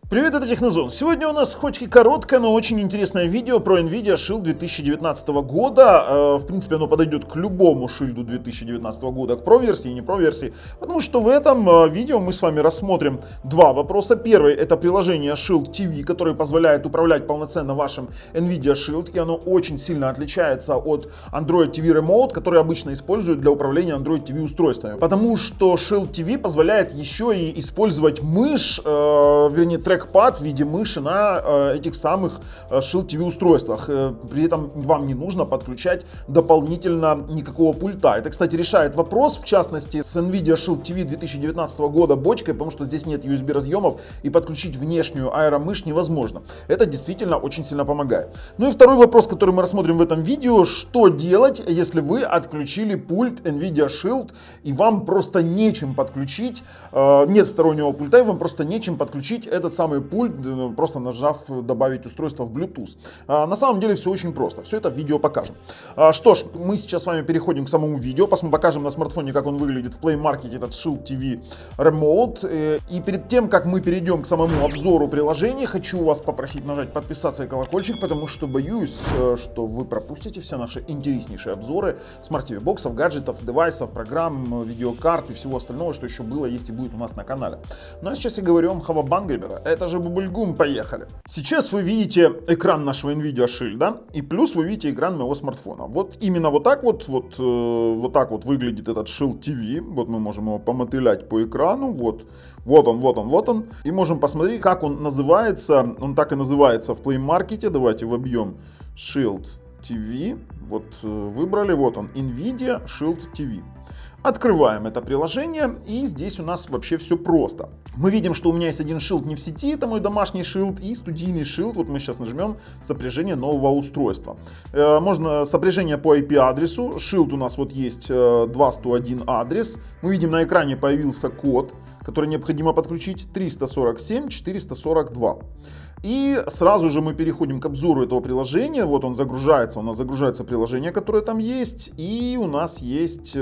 Привет, это Технозон. Сегодня у нас хоть и короткое, но очень интересное видео про NVIDIA Shield 2019 года. В принципе, оно подойдет к любому шильду 2019 года, к Pro-версии и не Pro-версии, потому что в этом видео мы с вами рассмотрим два вопроса. Первый — это приложение Shield TV, которое позволяет управлять полноценно вашим NVIDIA Shield, и оно очень сильно отличается от Android TV Remote, который обычно используют для управления Android TV устройствами. Потому что Shield TV позволяет еще и использовать мышь, вернее, трекпад в виде мыши на этих самых Shield TV устройствах. При этом вам не нужно подключать дополнительно никакого пульта. Это, кстати, решает вопрос, в частности, с NVIDIA Shield TV 2019 года бочкой, потому что здесь нет USB разъемов и подключить внешнюю аэромышь невозможно. Это действительно очень сильно помогает. Ну и второй вопрос, который мы рассмотрим в этом видео: что делать, если вы отключили пульт NVIDIA Shield и вам просто нечем подключить, нет стороннего пульта, и вам просто нечем подключить этот самый пульт, просто нажав добавить устройство в Bluetooth. На самом деле все очень просто. Все это в видео покажем. Что ж, мы сейчас с вами переходим к самому видео. Покажем на смартфоне, как он выглядит в Play Market, этот Shield TV Remote. И перед тем, как мы перейдем к самому обзору приложения, хочу вас попросить нажать подписаться и колокольчик, потому что боюсь, что вы пропустите все наши интереснейшие обзоры Smart TV боксов, гаджетов, девайсов, программ, видеокарт и всего остального, что еще было, есть и будет у нас на канале. Ну а сейчас я говорю вам хавабанг, ребята. Это же бубльгум, поехали. Сейчас вы видите экран нашего NVIDIA Shield, да? И плюс вы видите экран моего смартфона. Вот именно вот так вот выглядит этот Shield TV. Вот мы можем его помотылять по экрану. Вот он. И можем посмотреть, как он называется. Он так и называется в Play Market. Давайте вобьем Shield TV. Вот выбрали, вот он, NVIDIA Shield TV. Открываем это приложение, и здесь у нас вообще все просто. Мы видим, что у меня есть один шилд не в сети, это мой домашний шилд, и студийный шилд. Вот мы сейчас нажмем сопряжение нового устройства. Можно сопряжение по IP-адресу. Шилд у нас вот есть 201 адрес. Мы видим, на экране появился код, который необходимо подключить, 347 442. И сразу же мы переходим к обзору этого приложения. Вот он загружается, у нас загружается приложение, которое там есть. И у нас есть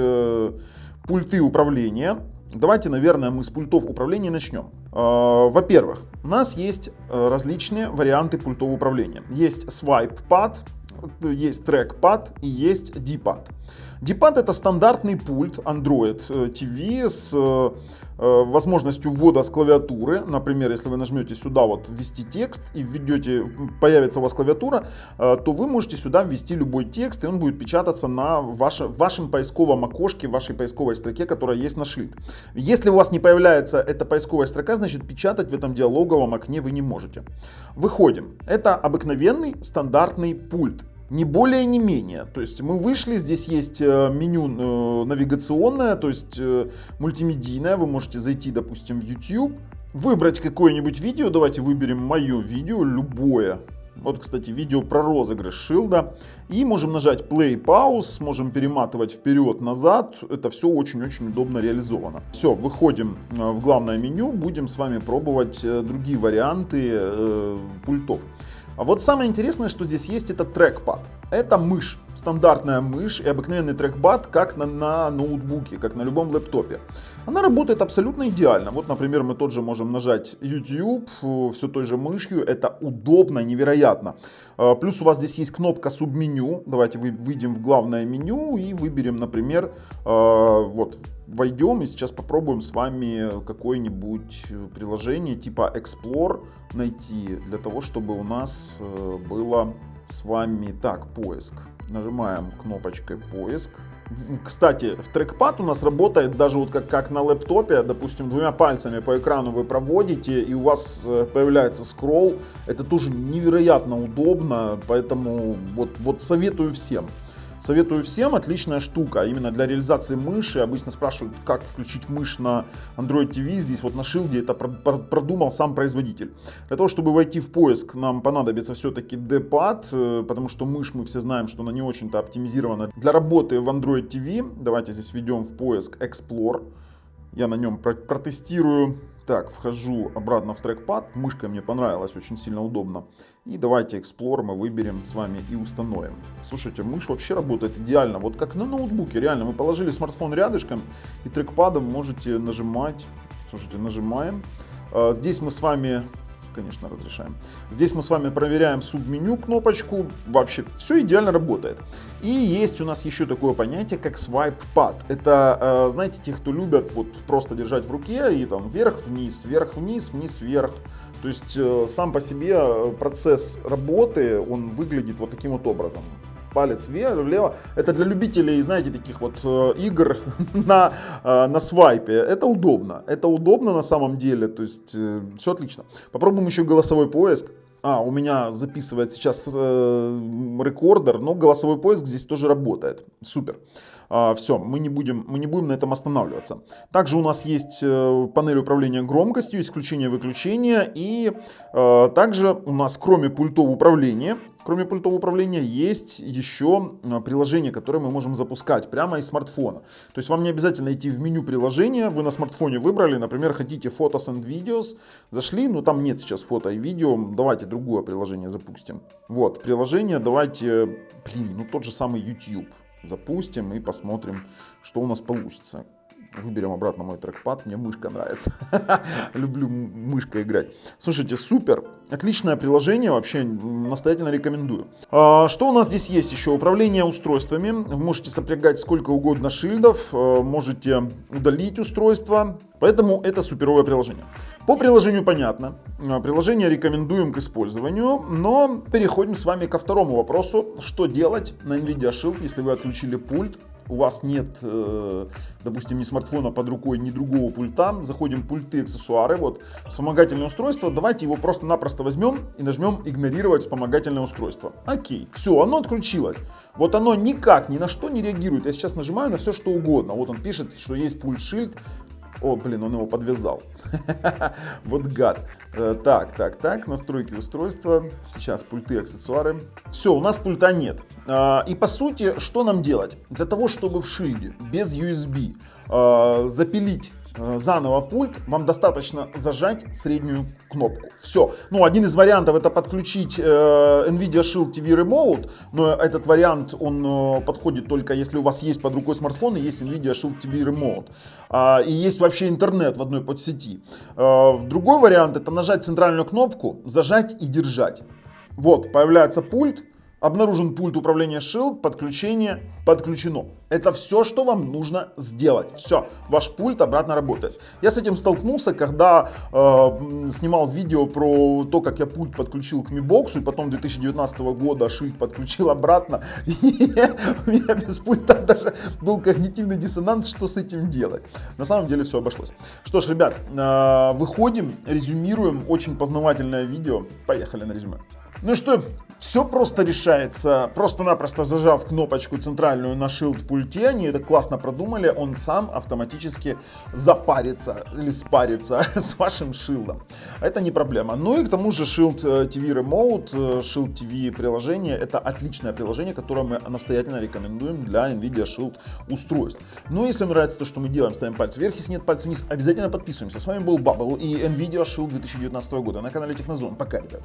пульты управления. Давайте, наверное, мы с пультов управления начнем. Во-первых, у нас есть различные варианты пультов управления. Есть свайп-пад, есть трекпад и есть D-пад. D-пад — это стандартный пульт Android TV с возможностью ввода с клавиатуры. Например, если вы нажмете сюда вот ввести текст и введете, появится у вас клавиатура, то вы можете сюда ввести любой текст, и он будет печататься на вашем поисковом окошке, в вашей поисковой строке, которая есть на Shield. Если у вас не появляется эта поисковая строка, значит печатать в этом диалоговом окне вы не можете. Выходим. Это обыкновенный стандартный пульт. Не более, не менее. То есть мы вышли, здесь есть меню навигационное, то есть мультимедийное. Вы можете зайти, допустим, в YouTube, выбрать какое-нибудь видео. Давайте выберем мое видео, любое. Вот, кстати, видео про розыгрыш шилда. И можем нажать play, pause, можем перематывать вперед-назад. Это все очень-очень удобно реализовано. Все, выходим в главное меню, будем с вами пробовать другие варианты пультов. А вот самое интересное, что здесь есть, это трекпад. Это мышь, стандартная мышь и обыкновенный трекпад, как на ноутбуке, как на любом лэптопе. Она работает абсолютно идеально. Вот, например, мы тоже можем нажать YouTube все той же мышью. Это удобно, невероятно. Плюс у вас здесь есть кнопка субменю. Давайте выйдем в главное меню и выберем, например, вот. Войдем и сейчас попробуем с вами какое-нибудь приложение типа Explore найти, для того, чтобы у нас было с вами так, поиск. Нажимаем кнопочкой поиск. Кстати, в трекпад у нас работает даже вот как на лэптопе, допустим, двумя пальцами по экрану вы проводите, и у вас появляется скролл. Это тоже невероятно удобно, поэтому вот советую всем. Советую всем, отличная штука, именно для реализации мыши. Обычно спрашивают, как включить мышь на Android TV. Здесь вот на Shield это продумал сам производитель. Для того, чтобы войти в поиск, нам понадобится все-таки D-пад, потому что мышь, мы все знаем, что она не очень-то оптимизирована для работы в Android TV. Давайте здесь введем в поиск Explore. Я на нем протестирую. Так, вхожу обратно в трекпад. Мышка мне понравилась, очень сильно удобно. И давайте Explore мы выберем с вами и установим. Слушайте, мышь вообще работает идеально. Вот как на ноутбуке, реально. Мы положили смартфон рядышком и трекпадом можете нажимать. Слушайте, нажимаем. Здесь мы с вами конечно, разрешаем. Здесь мы с вами проверяем субменю кнопочку. Вообще все идеально работает. И есть у нас еще такое понятие, как Swipe Pad. Это, знаете, те, кто любят вот просто держать в руке и там вверх-вниз, вверх-вниз, вниз-вверх. То есть сам по себе процесс работы, он выглядит вот таким вот образом. Палец вверх-влево. Это для любителей, знаете, таких вот игр на свайпе. Это удобно. Это удобно на самом деле. То есть все отлично. Попробуем еще голосовой поиск. У меня записывает сейчас рекордер, но голосовой поиск здесь тоже работает. Супер. Все, мы не будем на этом останавливаться. Также у нас есть панель управления громкостью, исключение-выключение. И также у нас, кроме пультов управления, есть еще приложение, которое мы можем запускать прямо из смартфона. То есть вам не обязательно идти в меню приложения. Вы на смартфоне выбрали, например, хотите Photos and Videos. Зашли, но там нет сейчас фото и видео. Давайте другое приложение запустим. Вот, приложение давайте, тот же самый YouTube. Запустим и посмотрим, что у нас получится. Выберем обратно мой трекпад, мне мышка нравится. Люблю мышкой играть. Слушайте, супер, отличное приложение, вообще настоятельно рекомендую. Что у нас здесь есть еще? Управление устройствами. Вы можете сопрягать сколько угодно шильдов, можете удалить устройство, поэтому это суперовое приложение. По приложению понятно, приложение рекомендуем к использованию, но переходим с вами ко второму вопросу. Что делать на NVIDIA Shield, если вы отключили пульт? У вас нет, допустим, ни смартфона под рукой, ни другого пульта. Заходим в пульты, аксессуары, вот вспомогательное устройство. Давайте его просто-напросто возьмем и нажмем игнорировать вспомогательное устройство. Окей, все, оно отключилось. Вот оно никак ни на что не реагирует. Я сейчас нажимаю на все, что угодно. Вот он пишет, что есть пульт Shield. О, блин, он его подвязал. Вот гад. Так, настройки устройства. Сейчас пульты, аксессуары. Все, у нас пульта нет. И по сути, что нам делать? Для того, чтобы в шильде без USB запилить заново пульт, вам достаточно зажать среднюю кнопку. Все. Один из вариантов это подключить NVIDIA Shield TV Remote, но этот вариант он подходит только если у вас есть под рукой смартфон и есть NVIDIA Shield TV Remote. И есть вообще интернет в одной подсети. Другой вариант это нажать центральную кнопку, зажать и держать. Вот, появляется пульт. Обнаружен пульт управления Shield, подключение подключено. Это все, что вам нужно сделать. Все, ваш пульт обратно работает. Я с этим столкнулся, когда снимал видео про то, как я пульт подключил к Mi Box, и потом 2019 года Shield подключил обратно. И у меня без пульта даже был когнитивный диссонанс, что с этим делать. На самом деле все обошлось. Что ж, ребят, выходим, резюмируем. Очень познавательное видео. Поехали на резюме. Ну что, все просто решается, просто-напросто зажав кнопочку центральную на Shield пульте, они это классно продумали, он сам автоматически запарится или спарится с вашим шилдом. Это не проблема. Ну и к тому же Shield TV Remote, Shield TV приложение, это отличное приложение, которое мы настоятельно рекомендуем для NVIDIA Shield устройств. Ну если вам нравится то, что мы делаем, ставим пальцы вверх, если нет, пальцы вниз, обязательно подписываемся. С вами был Bubble и NVIDIA Shield 2019 года на канале Технозон. Пока, ребят.